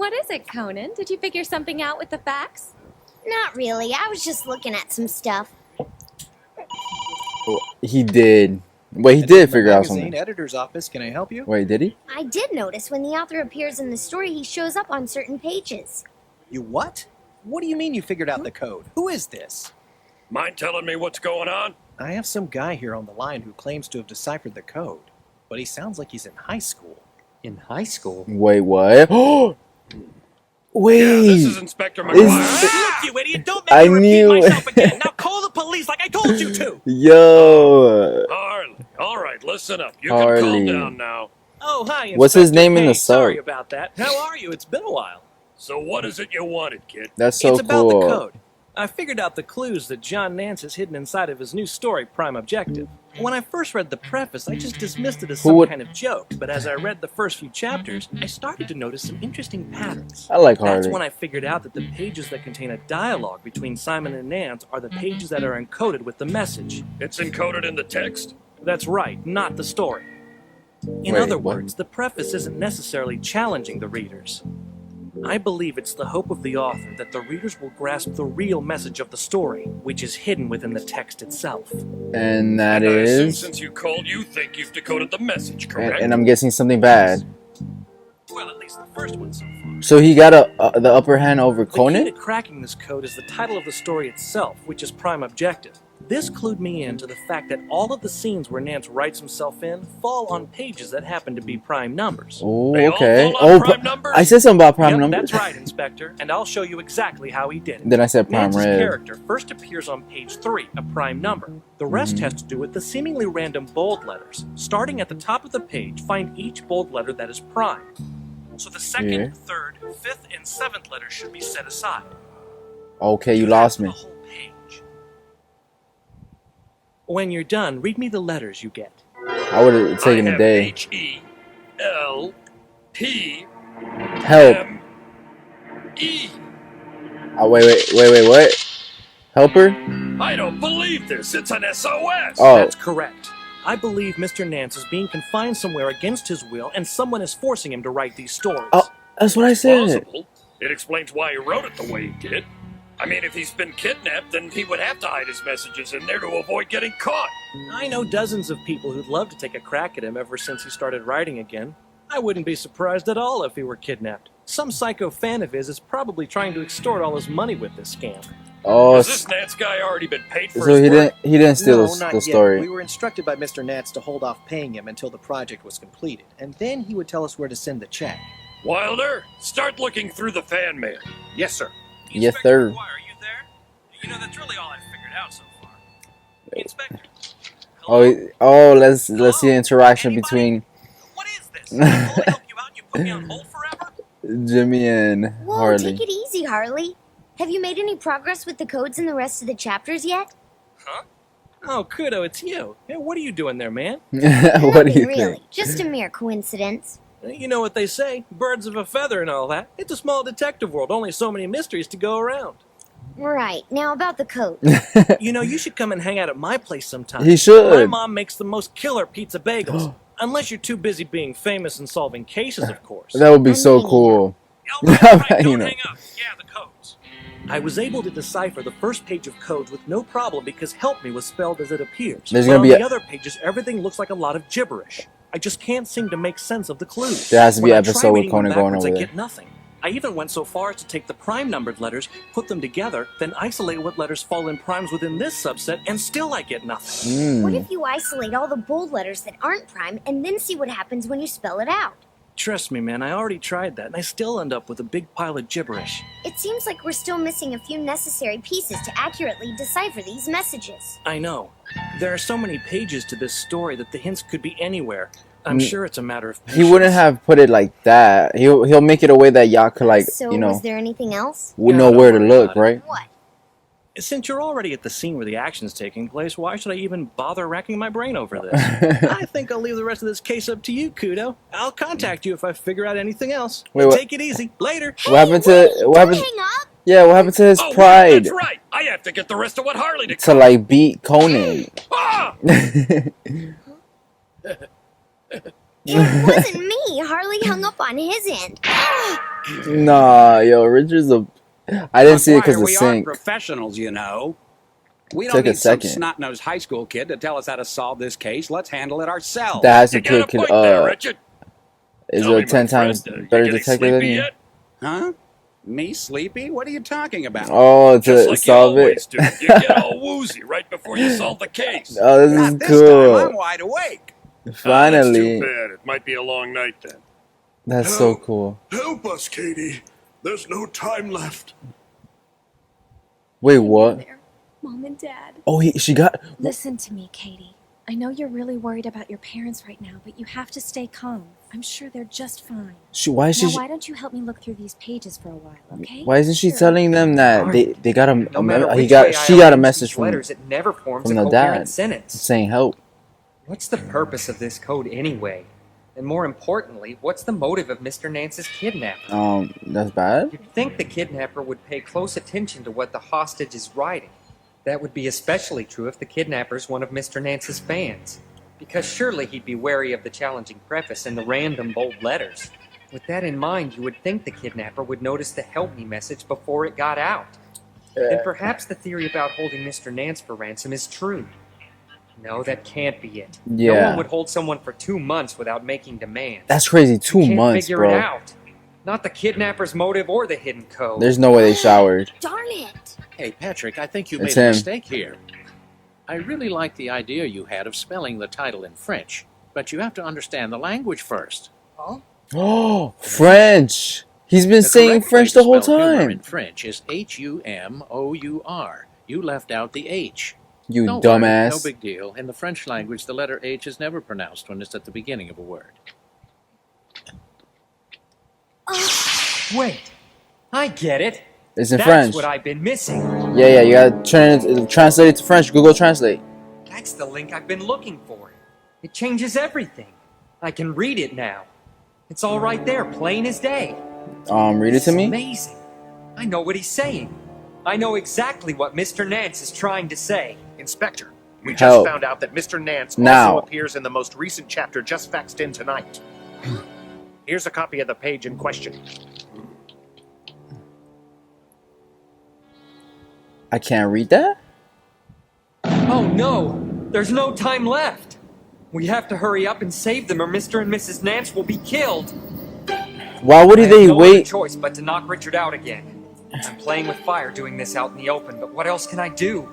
What is it, Conan? Did you figure something out with the facts? Not really. I was just looking at some stuff. He did. Wait, he did figure out something. Editor's office. Can I help you? Wait, did he? I did notice when the author appears in the story, he shows up on certain pages. You what? What do you mean you figured out the code? Who is this? Mind telling me what's going on? I have some guy here on the line who claims to have deciphered the code, but he sounds like he's in high school. In high school? Wait, what? Wait. Yeah, this is Inspector McGuire. Look, you idiot! Don't make I me repeat knew- myself again. Now call the police like I told you to. Yo. Harley, all right, listen up. You Harley. can calm down now. Oh, hi, What's his Inspector. name in the Hey, sorry sub? about that. How are you? It's been a while. So what is it you wanted, kid? That's so It's about cool. the code. I figured out the clues that John Nance has hidden inside of his new story, Prime Objective. When I first read the preface, I just dismissed it as some kind of joke, but as I read the first few chapters, I started to notice some interesting patterns. I like That's Harley. when I figured out that the pages that contain a dialogue between Simon and Nance are the pages that are encoded with the message. It's encoded in the text? That's right, not the story. In Wait, other what? words, the preface isn't necessarily challenging the readers. I believe it's the hope of the author that the readers will grasp the real message of the story, which is hidden within the text itself. And that I assume is... since you called, you think you've decoded the message, correct? And I'm guessing something bad. Well, at least the first one so far. So he got the upper hand over The key Conan? to cracking this code is the title of the story itself, which is Prime Objective. This clued me in to the fact that all of the scenes where Nance writes himself in fall on pages that happen to be prime numbers. Oh, They all okay. fall on Oh, prime numbers? I said something about prime Yep, numbers. that's right, Inspector, and I'll show you exactly how he did it. Then I said prime Nance's red. character first appears on page 3, a prime number. The rest has to do with the seemingly random bold letters. Starting at the top of the page, find each bold letter that is prime. So the second, Yeah. third, fifth, and seventh letters should be set aside. Okay, you Do lost that me. for the whole page. When you're done, read me the letters you get. I would have taken I a have day. H-E-L-P-M-E. Help. Oh, wait, what? Helper? I don't believe this. It's an SOS. Oh. That's correct. I believe Mr. Nance is being confined somewhere against his will, and someone is forcing him to write these stories. Oh, that's what I said. Plausible. It explains why he wrote it the way he did. I mean, if he's been kidnapped, then he would have to hide his messages in there to avoid getting caught. I know dozens of people who'd love to take a crack at him ever since he started writing again. I wouldn't be surprised at all if he were kidnapped. Some psycho fan of his is probably trying to extort all his money with this scam. Oh, Has this Nance guy already been paid for so his he work? didn't steal No, the not the yet. story. We were instructed by Mr. Nance to hold off paying him until the project was completed, and then he would tell us where to send the check. Wilder, start looking through the fan mail. Yes, sir. Yes, sir. Are you there? You know, that's really all I've figured out so far. Inspector. Oh, let's see the interaction between What is this? Can I help you out and you put me on hold forever? Jimmy and Whoa, Harley. take it easy, Harley. Have you made any progress with the codes in the rest of the chapters yet? Huh? Oh, Kudo, it's you. Hey, what are you doing there, man? What do Nothing you really, think? just a mere coincidence. You know what they say, birds of a feather and all that. It's a small detective world, only so many mysteries to go around. Right, now about the code. You know, you should come and hang out at my place sometime. He should. My mom makes the most killer pizza bagels. Unless you're too busy being famous and solving cases, of course. That would be so mean, cool. Oh, right, You don't know. hang up. Yeah, the codes. I was able to decipher the first page of codes with no problem because help me was spelled as it appears. There's But gonna on be the a- other pages, everything looks like a lot of gibberish. I just can't seem to make sense of the clues. There has to be When an I try episode with reading them Conan going backwards, over I there. get nothing. I even went so far as to take the prime numbered letters, put them together, then isolate what letters fall in primes within this subset, and still I get nothing. What Hmm. if you isolate all the bold letters that aren't prime and then see what happens when you spell it out? Trust me, man, I already tried that, and I still end up with a big pile of gibberish. It seems like we're still missing a few necessary pieces to accurately decipher these messages. I know. There are so many pages to this story that the hints could be anywhere. I'm sure it's a matter of He patience. wouldn't have put it like that. He'll make it a way that y'all could So, was there anything else? we Yeah, know don't where to worry look, about it. right? What? Since you're already at the scene where the action's taking place, why should I even bother racking my brain over this? I think I'll leave the rest of this case up to you, Kudo. I'll contact you if I figure out anything else. Wait, what? Take it easy. Later. What happened to what Don't happened? hang up! Yeah, what happened to his Oh, wait, pride that's right. I have to get the rest of what Harley to decoded. like beat Conan? Ah! It wasn't me. Harley hung up on his end. Nah, yo, Richard's a. I didn't see it because of we are sync. professionals, you know. We Took don't a need some second. snot-nosed high school kid to tell us how to solve this case. Let's handle it ourselves. That has You to got a could point there, Richard. is Tell a me, my 10 times friend, you better getting detective than sleepy you. yet? Huh? Me sleepy? What are you talking about? Oh, Just to like you solve always it. do. You get all woozy right before you solve the case. Oh, this Not is this time. I'm cool. wide awake. Ah, that's too Finally, bad. It might be a long night then. that's so cool. Help us, Katie. There's no time left. Wait, Hang in what? there, Mom and Dad. Oh, she got. Listen to me, Katie. I know you're really worried about your parents right now, but you have to stay calm. I'm sure they're just fine. Why is Now, she? why don't you help me look through these pages for a while, okay? Why isn't she Sure. telling them that they got a No matter he which got way I she got a arrange message these from letters, it never forms from a the coherent dad sentence. saying help. What's the purpose of this code anyway? And more importantly, what's the motive of Mr. Nance's kidnapper? That's bad. You'd think the kidnapper would pay close attention to what the hostage is writing. That would be especially true if the kidnapper's one of Mr. Nance's fans. Because surely he'd be wary of the challenging preface and the random bold letters. With that in mind, you would think the kidnapper would notice the help me message before it got out. Then perhaps the theory about holding Mr. Nance for ransom is true. No, that can't be it. No Yeah. one would hold someone for 2 months without making demands. That's crazy. You 2 can't months, figure it bro. out. Not the kidnapper's motive or the hidden code. There's no way they showered. Darn it. Hey, Patrick, I think you It's made a him. mistake here. I really like the idea you had of spelling the title in French, but you have to understand the language first. Oh, French. He's been The saying correct way French to the whole spell humor time. in French is H-U-M-O-U-R. You left out the H. You Don't worry, dumbass. no big deal. In the French language, the letter H is never pronounced when it's at the beginning of a word. Wait, I get it. It's in That's French. what I've been missing. Yeah, you gotta translate it to French. Google Translate. That's the link I've been looking for. It changes everything. I can read it now. It's all right there, plain as day. Read it to It's me. amazing. I know what he's saying. I know exactly what Mr. Nance is trying to say. Inspector, we just Help. found out that Mr. Nance Now. also appears in the most recent chapter just faxed in tonight. Here's a copy of the page in question. I can't read that. Oh no! There's no time left! We have to hurry up and save them or Mr. and Mrs. Nance will be killed! Why would I have they no other wait? choice but to knock Richard out again. I'm playing with fire doing this out in the open, but what else can I do?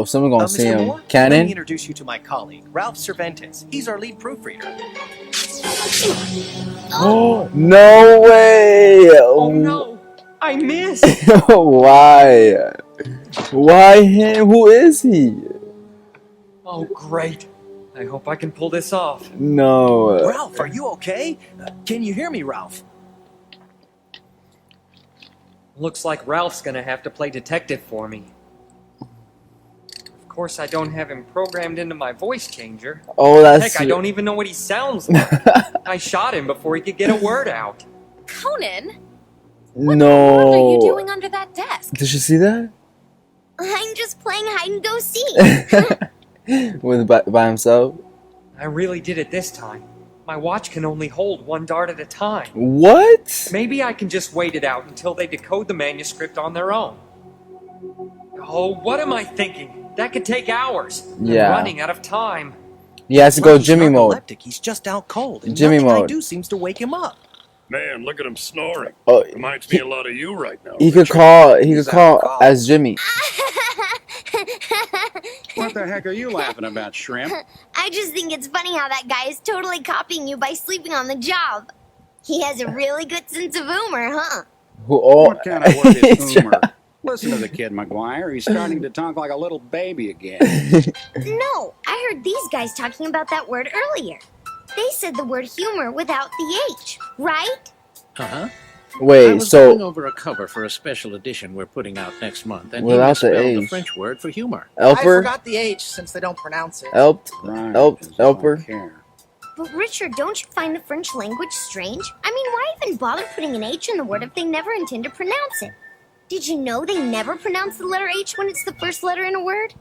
Someone gonna see Mr. him. Moore, let me Cannon. introduce you to my colleague, Ralph Cervantes. He's our lead proofreader. Oh no way! Oh no! I missed! Why? Why him? Who is he? Oh great. I hope I can pull this off. No. Ralph, are you okay? Can you hear me, Ralph? Looks like Ralph's gonna have to play detective for me. Of course, I don't have him programmed into my voice changer. Oh, that's. Heck, I don't even know what he sounds like. I shot him before he could get a word out. Conan, No. what are you doing under that desk? Did you see that? I'm just playing hide and go seek. With by himself. I really did it this time. My watch can only hold one dart at a time. What? Maybe I can just wait it out until they decode the manuscript on their own. Oh, what am I thinking? That could take hours. Yeah. I'm running out of time. He has to Well, go he's Jimmy mode. narcoleptic. He's just out cold. And Jimmy nothing I mode. do seems to wake him up. Man, look at him snoring. Oh, Reminds me a lot of you right now. he could Richard. call. He could He's call out cold. as Jimmy. What the heck are you laughing about, Shrimp? I just think it's funny how that guy is totally copying you by sleeping on the job. He has a really good sense of humor, huh? Who all? What kind of word is humor? Listen to the kid, McGuire. He's starting to talk like a little baby again. No, I heard these guys talking about that word earlier. They said the word humor without the H, right? Uh-huh. I Wait. was going So over a cover for a special edition we're putting out next month, and Without he the misspelled the H. French word for humor. I Elper, forgot the H since they don't pronounce it. Elped, Right. Elp, just don't Elper. care. But Richard, don't you find the French language strange? I mean, why even bother putting an H in the word if they never intend to pronounce it? Did you know they never pronounce the letter H when it's the first letter in a word?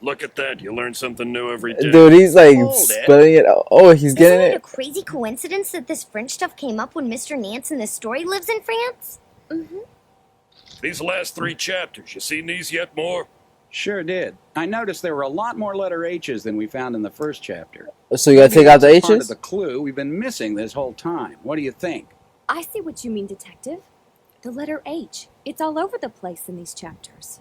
Look at that. You learn something new every day. Dude, he's like Hold it. spelling it out. Oh, he's getting Isn't it a it. crazy coincidence that this French stuff came up when Mr. Nance in this story lives in France? Mm-hmm. These last 3 chapters, you seen these yet, Moore? Sure did. I noticed there were a lot more letter H's than we found in the first chapter. So you gotta take out the Maybe that's part of H's? the clue we've been missing this whole time. What do you think? I see what you mean, Detective. The letter H. It's all over the place in these chapters.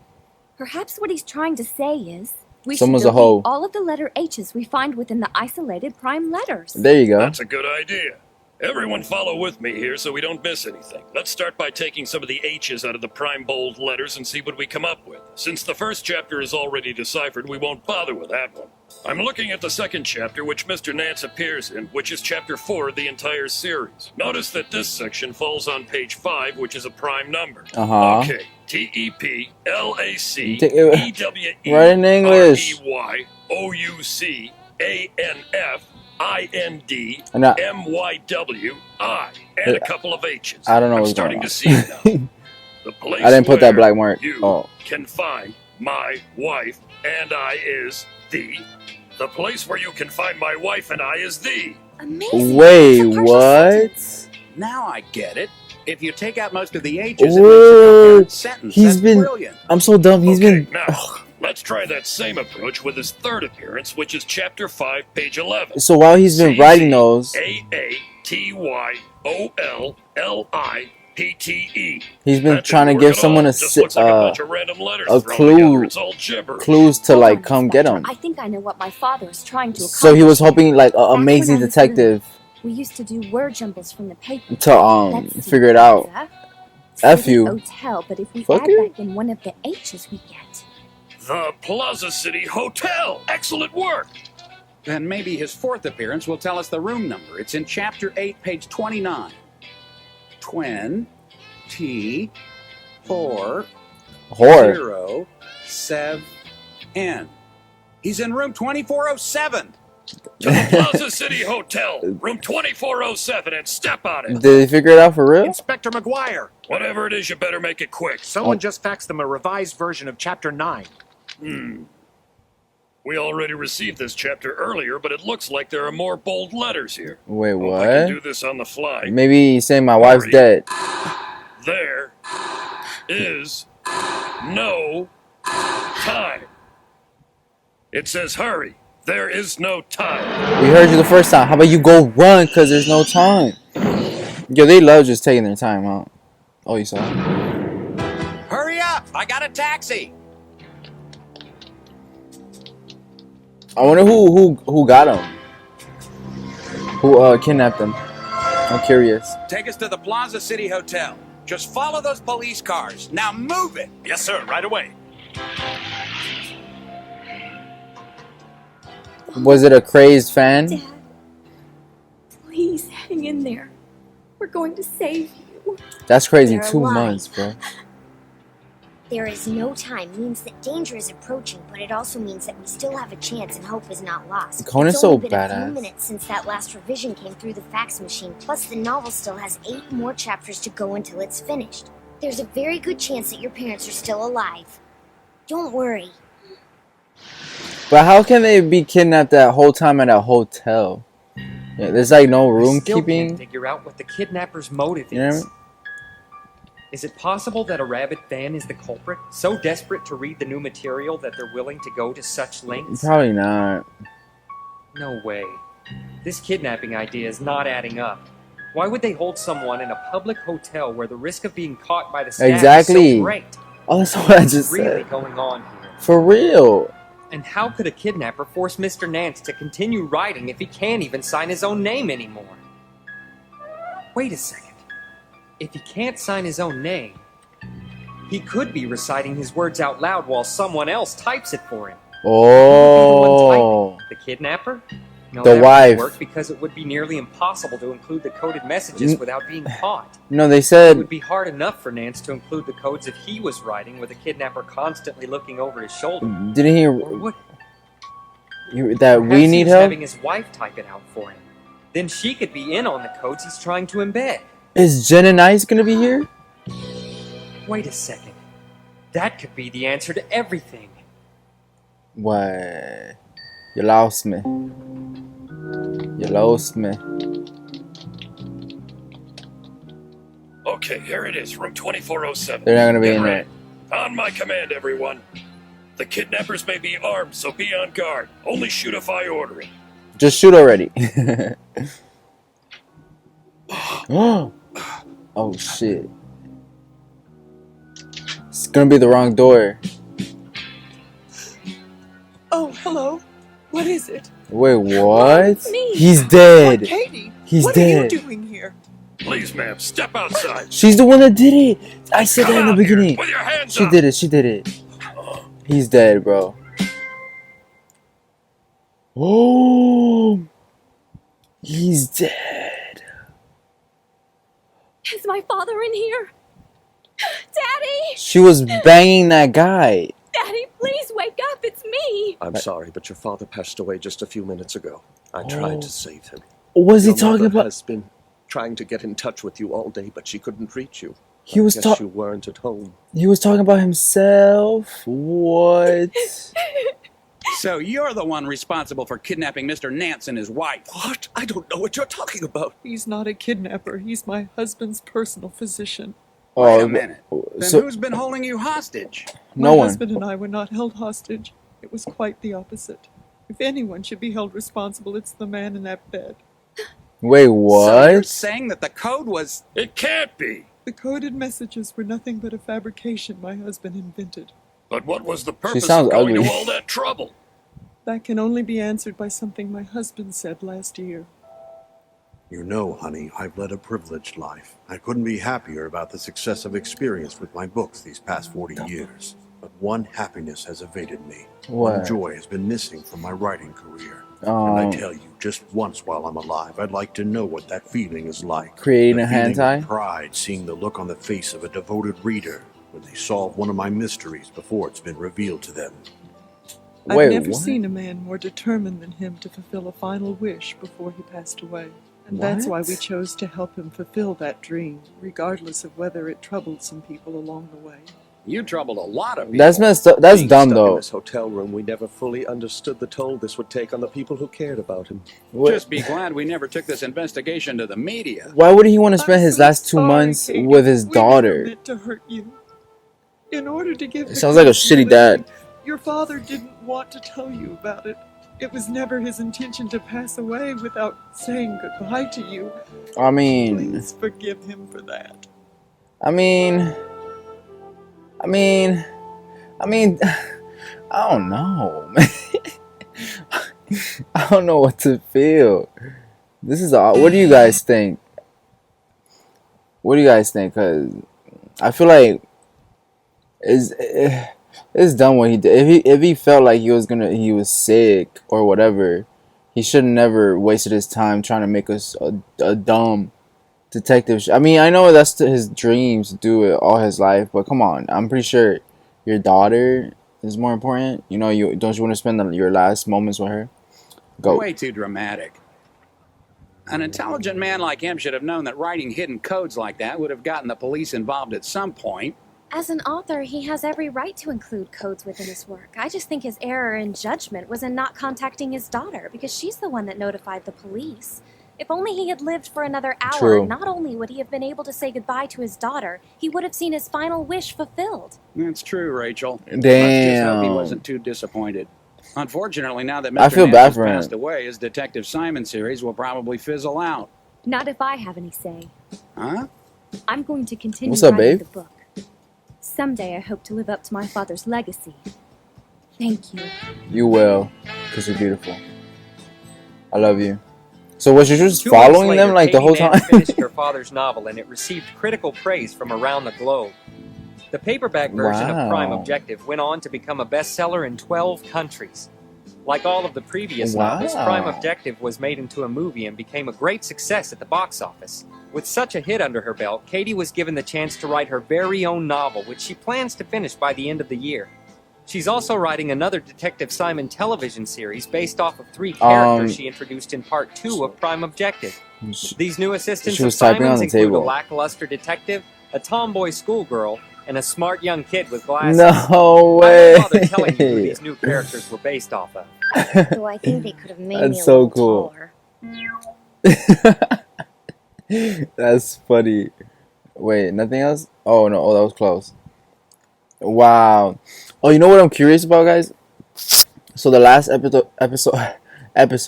Perhaps what he's trying to say is we Someone's should a hoe. delete all of the letter H's we find within the isolated prime letters. There you go. That's a good idea. Everyone follow with me here so we don't miss anything. Let's start by taking some of the H's out of the prime bold letters and see what we come up with. Since the first chapter is already deciphered, we won't bother with that one. I'm looking at the second chapter, which Mr. Nance appears in, which is chapter 4 of the entire series. Notice that this section falls on page 5, which is a prime number. Uh-huh. Okay. T-E-P-L-A-C Right in English. E-W-E-R-E-Y-O-U-C-A-N-F I-N-D And I- M-Y-W-I and a couple of H's. I don't know I'm what's starting going to see it now. The place I didn't put that where black mark. You Oh. can find my wife and I is the. The place where you can find my wife and I is the. Amazing. Wait, It's a partial what? sentence. Now I get it. If you take out most of the H's, it makes a Whoa. coherent sentence. He's That's been. brilliant. I'm so dumb. He's Okay, been. now, let's try that same approach with his third appearance, which is chapter 5, page 11. So while he's been writing those, C-A-A-T-Y-O-L-L-I-P-T-E. he's been That trying to didn't give work at someone all. a Just looks like a bunch of random letters thrown clue, together. It's all gibberish. clues to Hold like on, come get Inspector. him. I think I know what my father is trying to accomplish. So he was hoping like Back when amazing I was detective We used to do word jumbles from the paper. to Let's see, figure it out. Plaza, F City you. Hotel, but if we Fuck add you. back in one of the H's we get. The Plaza City Hotel. Excellent work. Then maybe his fourth appearance will tell us the room number. It's in chapter 8, page 29. 4 Whore. 0 7 N. He's in room 2407. To the Plaza City Hotel, room 2407, and step on it. Did he figure it out for real? Inspector McGuire, Whatever it is, you better make it quick. someone just faxed them a revised version of Chapter 9. We already received this chapter earlier, but it looks like there are more bold letters here. Wait, Hope I can do what? this on the fly. Maybe he's saying my wife's Hurry. dead. There is no time. It says hurry. There is no time. We heard you the first time. How about you go run? Cause there's no time. Yo, they love just taking their time out. Oh, you saw it? Hurry up! I got a taxi! I wonder who got him. Who kidnapped him? I'm curious. Take us to the Plaza City Hotel. Just follow those police cars. Now move it! Yes, sir, right away. Was it a crazed fan? Dad, please hang in there. We're going to save you. That's crazy. They're 2 alive. months, bro. There is no time means that danger is approaching, but it also means that we still have a chance and hope is not lost. Conan's It's so only been a few badass. minutes since that last revision came through the fax machine, plus the novel still has 8 more chapters to go until it's finished. There's a very good chance that your parents are still alive. Don't worry. But how can they be kidnapped that whole time at a hotel? Yeah, there's like no room I still can't keeping. figure out what the kidnapper's motive You know what I is. mean? Is it possible that a rabid fan is the culprit, so desperate to read the new material that they're willing to go to such lengths? Probably not. No way. This kidnapping idea is not adding up. Why would they hold someone in a public hotel where the risk of being caught by the staff is Exactly. so great? Oh, that's what I What's just really said. going on here? For real. And how could a kidnapper force Mr. Nance to continue writing if he can't even sign his own name anymore? Wait a second. If he can't sign his own name, he could be reciting his words out loud while someone else types it for him. Oh. The kidnapper? No, The that wife. wouldn't work because it would be nearly impossible to include the coded messages without being caught. No, they It said. would be hard enough for Nance to include the codes if he was writing with a kidnapper constantly looking over his shoulder. Didn't Or would that perhaps we he need was help? having his wife type it out for him. Then she could be in on the codes he's trying to embed. Is Jen and Ice gonna be here? Wait a second. That could be the answer to everything. What? You lost me. You lost me. Okay, here it is, room 2407. They're not gonna be Get in ready. there. On my command, everyone. The kidnappers may be armed, so be on guard. Only shoot if I order it. Just shoot already. Oh shit. It's gonna be the wrong door. Oh, hello. What is it? Wait, Mom, what? it's me. He's dead. What, Katie? He's what dead. are you doing here? Please, ma'am, step outside. She's the one that did it. I said Come that in the out here, beginning. with your hands She up. did it. She did it. He's dead, bro. Oh, he's dead. Is my father in here? Daddy! She was banging that guy. Daddy, please wake up. It's me. I'm sorry, but your father passed away just a few minutes ago. I tried to save him. Was he Your talking mother about? has been trying to get in touch with you all day, but she couldn't reach you. He was Guess talking. you weren't at home. He was talking about himself. What? So you're the one responsible for kidnapping Mr. Nance and his wife. What? I don't know what you're talking about. He's not a kidnapper. He's my husband's personal physician. Wait a minute. Then So who's been holding you hostage? no My one. husband and I were not held hostage. It was quite the opposite. If anyone should be held responsible, it's the man in that bed. Wait, So you're what? saying that the code was... It can't be. The coded messages were nothing but a fabrication my husband invented. But what was the purpose sounds of going ugly. to all that trouble? That can only be answered by something my husband said last year. You know, honey, I've led a privileged life. I couldn't be happier about the success I've experienced with my books these past 40 years. But one happiness has evaded me. One What? joy has been missing from my writing career. And I tell you, just once while I'm alive, I'd like to know what that feeling is like. Creating The a feeling of hentai? pride, seeing the look on the face of a devoted reader when they solve one of my mysteries before it's been revealed to them. Wait, I've never what? seen a man more determined than him to fulfill a final wish before he passed away. And that's why What? we chose to help him fulfill that dream, regardless of whether it troubled some people along the way. You troubled a lot of people. That's messed up. That's Being dumb stuck in though. this hotel room, we never fully understood the toll this would take on the people who cared about him. What? Just be glad we never took this investigation to the media. Why would he want to spend I'm his so last 2 sorry, months Katie. with his We never daughter? meant to hurt you. In order to give It the sounds like a cause you shitty dad. living, your father didn't want to tell you about it. It was never his intention to pass away without saying goodbye to you. I mean, Please forgive him for that. I mean, I don't know, man. I don't know what to feel. This is odd. What do you guys think? What do you guys think? Cause I feel like it's done what he did. If he felt like he was sick or whatever, he should have never wasted his time trying to make us a dumb detective. I mean, I know that's his dreams to do it all his life, but come on, I'm pretty sure your daughter is more important. You know, you want to spend your last moments with her? Go. Way too dramatic. An intelligent man like him should have known that writing hidden codes like that would have gotten the police involved at some point. As an author, he has every right to include codes within his work. I just think his error in judgment was in not contacting his daughter, because she's the one that notified the police. If only he had lived for another hour, True. not only would he have been able to say goodbye to his daughter, he would have seen his final wish fulfilled. That's true, Rachel. Damn. Let's just hope he wasn't too disappointed. Unfortunately, now that Mr. I feel Nance bad has for him. passed away, his Detective Simon series will probably fizzle out. Not if I have any say. Huh? I'm going to continue What's up, writing babe? the book. Someday I hope to live up to my father's legacy. Thank you. You will, because you're beautiful. I love you. So was you just 2 months following later, them like the Katie whole Nance time? finished her father's novel, and it received critical praise from around the globe. The paperback version of Prime Wow. Objective went on to become a bestseller in 12 countries. Like all of the previous novels, Wow. Prime Objective was made into a movie and became a great success at the box office. With such a hit under her belt, Katie was given the chance to write her very own novel, which she plans to finish by the end of the year. She's also writing another Detective Simon television series based off of 3 characters she introduced in Part 2 of Prime Objective. These new assistants She of was typing on Simon's the include a table. lackluster detective, a tomboy schoolgirl, and a smart young kid with glasses. No I way. won't bother telling you who these new characters were based off of. Though I think they could have made That's me a so little cool. taller. That's funny. Wait, nothing else? Oh no, oh that was close. Wow. Oh, you know what I'm curious about, guys? So the last episode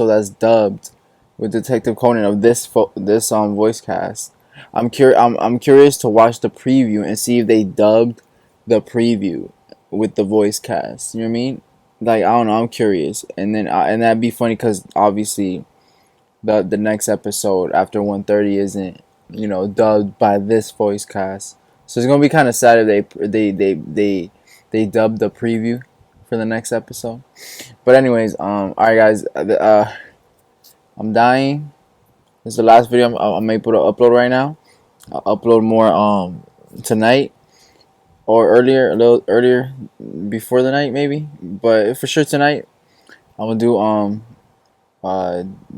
that's dubbed with Detective Conan of this voice cast. I'm curious to watch the preview and see if they dubbed the preview with the voice cast. You know what I mean? Like, I don't know. I'm curious, and then and that'd be funny because obviously the next episode after 1:30 isn't, you know, dubbed by this voice cast. So it's gonna be kind of sad if they dubbed the preview for the next episode. But anyways, all right, guys, I'm dying. This is the last video I'm able to upload right now. I'll upload more tonight or earlier, a little earlier before the night maybe, but for sure tonight I'm gonna do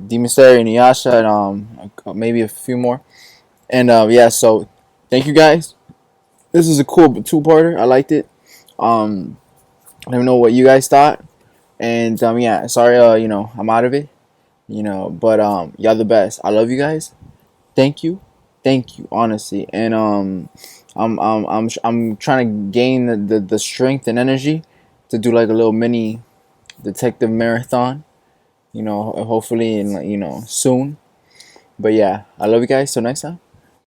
Demon Slayer, Inuyasha, and maybe a few more. And yeah, so thank you guys. This is a cool two-parter. I liked it. I don't know what you guys thought. And yeah, sorry, you know, I'm out of it. You know, but y'all the best. I love you guys. Thank you, honestly. And I'm trying to gain the strength and energy to do like a little mini detective marathon. You know, hopefully in, you know, soon. But yeah, I love you guys. Till next time.